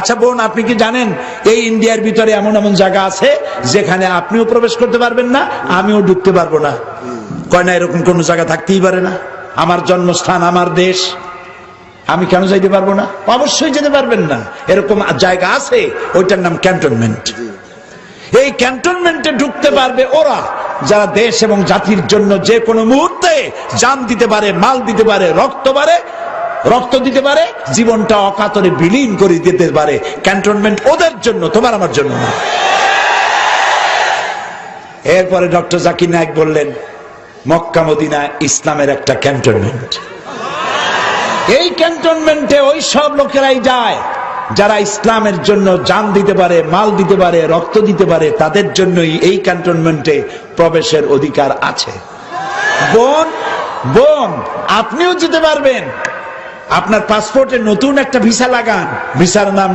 আচ্ছা বোন, আপনি কি জানেন এই ইন্ডিয়ার ভিতরে এমন এমন জায়গা আছে যেখানে আপনিও প্রবেশ করতে পারবেন না, আমিও ঢুকতে পারবো না? কয় না, এরকম কোন জায়গা থাকতেই পারে না। আমার জন্মস্থান, আমার দেশ, আমি কেন যাইতে পারবো না? অবশ্যই যেতে পারবেন না। এরকম জায়গা আছে, ওইটার নাম ক্যান্টনমেন্ট। এই ক্যান্টনমেন্টে ঢুকতে পারবে ওরা যারা দেশ এবং জাতির জন্য যে কোনো মুহূর্তে জান দিতে পারে, মাল দিতে পারে, রক্ত দিতে পারে, জীবনটা অকাতরে বিলীন করে দিতে পারে। ক্যান্টনমেন্ট ওদের জন্য, তোমার আমার জন্য না। এরপরে ডক্টর জাকির নায়েক বললেন, মক্কা মদিনা ইসলামের একটা ক্যান্টনমেন্ট। এই ক্যান্টনমেন্টে ওই সব লোকেরাই যায় যারা ইসলামের জন্য জান দিতে পারে, মাল দিতে পারে, রক্ত দিতে পারে। তাদের জন্যই এই ক্যান্টনমেন্টে প্রবেশের অধিকার আছে। বোন, আপনিও যেতে পারবেন। আপনার পাসপোর্টে নতুন একটা ভিসা লাগান, ভিসার নাম